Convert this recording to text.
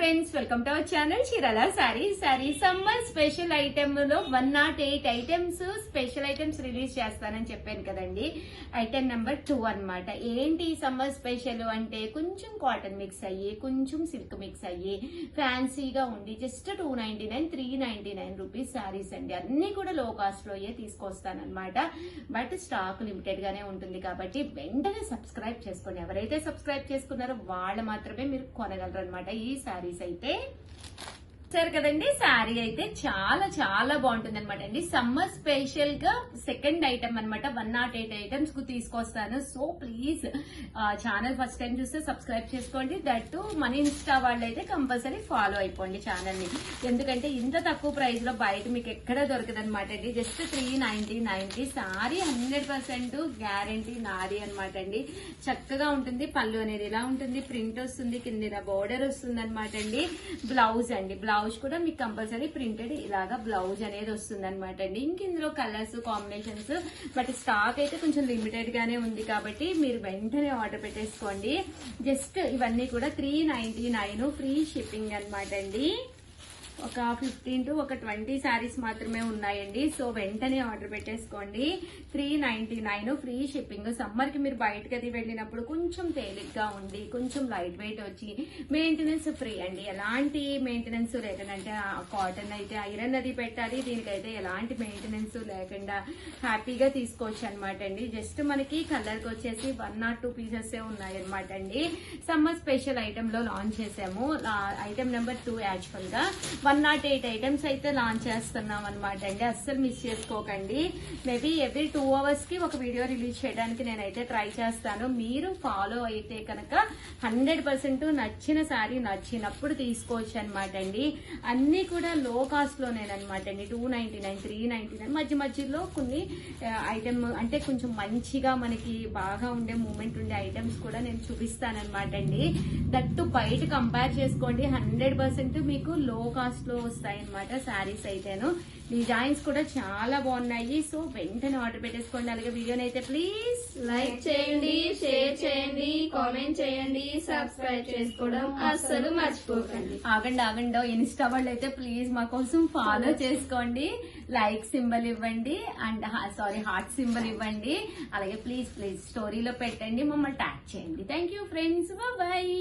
Friends, welcome to our channel Chirala sorry summer special item లో 108 items special items release చేస్తానని చెప్పాను కదండి. Item number 2 అన్నమాట. ఏంటి సమ్మర్ స్పెషల్ అంటే కొంచెం కాటన్ మిక్స్ అయ్యి కొంచెం సిల్క్ మిక్స్ అయ్యి ఫ్యాన్సీగా ఉండి జస్ట్ 299 399 రూపీస్ సారీస్ అండి. అన్ని కూడా లో కాస్ట్ లో తీసుకొస్తానన్నమాట. బట్ స్టాక్ లిమిటెడ్ గానే ఉంటుంది కాబట్టి వెంటనే సబ్స్క్రైబ్ చేసుకోండి. ఎవరైతే సబ్స్క్రైబ్ చేసుకున్నారో వాళ్ళు మాత్రమే మీరు కొనగలరు అనమాట. ఈ సారీస్ అయితే సరే కదండి. శారీ అయితే చాలా చాలా బాగుంటుంది అనమాట అండి. సమ్మర్ స్పెషల్ గా సెకండ్ ఐటమ్ అనమాట. 108 ఐటమ్స్ కు తీసుకొస్తాను. So please channel first time చూస్తే సబ్స్క్రైబ్ చేసుకోండి. దట్టు మన ఇన్స్టా వాళ్ళైతే కంపల్సరీ ఫాలో అయిపోండి ఛానల్ ని. ఎందుకంటే ఇంత తక్కువ ప్రైస్ లో బయట మీకు ఎక్కడ దొరకదు అనమాట అండి. జస్ట్ 399 కి సారీ 100% గ్యారంటీ నాది అనమాట అండి. చక్కగా ఉంటుంది. పళ్ళు అనేది ఇలా ఉంటుంది, ప్రింట్ వస్తుంది, కింద బోర్డర్ వస్తుంది అనమాట అండి. బ్లౌజ్ అండి, బ్లౌజ్ కూడా మీకు కంపల్సరీ ప్రింటెడ్ ఇలాగా బ్లౌజ్ అనేది వస్తుంది అనమాట అండి. ఇంక ఇందులో కలర్స్ కాంబినేషన్స్ బట్ స్టాక్ అయితే కొంచెం లిమిటెడ్ గానే ఉంది కాబట్టి మీరు వెంటనే ఆర్డర్ పెట్టేసుకోండి. జస్ట్ ఇవన్నీ కూడా 399 ఫ్రీ షిప్పింగ్ అనమాట అండి. ఒక 15 to 20 శారీస్ మాత్రమే ఉన్నాయండి. సో వెంటనే ఆర్డర్ పెట్టేసుకోండి. 399 ఫ్రీ షిప్పింగ్. సమ్మర్ కి మీరు బయటకి అది వెళ్ళినప్పుడు కొంచెం తేలిగ్గా ఉండి కొంచెం లైట్ వెయిట్ వచ్చి మెయింటెనెన్స్ ఫ్రీ అండి. ఎలాంటి మెయింటెనెన్స్ లేదంటే కాటన్ అయితే ఐరన్ అది పెట్టాలి, దీనికైతే ఎలాంటి మెయింటెనెన్స్ లేకుండా హ్యాపీగా తీసుకోవచ్చు అనమాట అండి. జస్ట్ మనకి కలర్ కి వచ్చేసి 1 or 2 పీసెస్ ఉన్నాయన్నమాట అండి. సమ్మర్ స్పెషల్ ఐటమ్ లో లాంచ్ చేసాము. ఐటమ్ నెంబర్ 2 యాక్చువల్ గా 108 ఐటమ్స్ అయితే లాంచ్ చేస్తున్నాం అనమాట అండి. అస్సలు మిస్ చేసుకోకండి. మేబీ ఎవ్రీ 2 hours కి ఒక వీడియో రిలీజ్ చేయడానికి నేనైతే ట్రై చేస్తాను. మీరు ఫాలో అయితే కనుక 100% నచ్చిన శారీ నచ్చినప్పుడు తీసుకోవచ్చు అనమాట అండి. అన్ని కూడా లో కాస్ట్ లోనేనమాట అండి. 299 399 మధ్యలో కొన్ని ఐటమ్ అంటే కొంచెం మంచిగా మనకి బాగా ఉండే మూమెంట్ ఉండే ఐటమ్స్ కూడా నేను చూపిస్తానమాట అండి. దట్టు బయట కంపేర్ చేసుకోండి. 100% మీకు లో కాస్ట్ లో వస్తాయి అనమాట శారీస్ అయితేను. డిజైన్స్ కూడా చాలా బాగున్నాయి. సో వెంటనే ఆర్డర్ పెట్టేసుకోండి. అలాగే వీడియోని అయితే ప్లీజ్ లైక్ చేయండి, షేర్ చేయండి, కామెంట్ చేయండి, సబ్స్క్రైబ్ చేసుకోవడం అస్సలు మర్చిపోకండి. ఆగండి ఇన్స్టా వాళ్ళు అయితే ప్లీజ్ మా కోసం ఫాలో చేసుకోండి. లైక్ సింబల్ ఇవ్వండి అండ్ హార్ట్ సింబల్ ఇవ్వండి. అలాగే ప్లీజ్ స్టోరీలో పెట్టండి, మమ్మల్ని ట్యాగ్ చేయండి. Thank you friends, bye.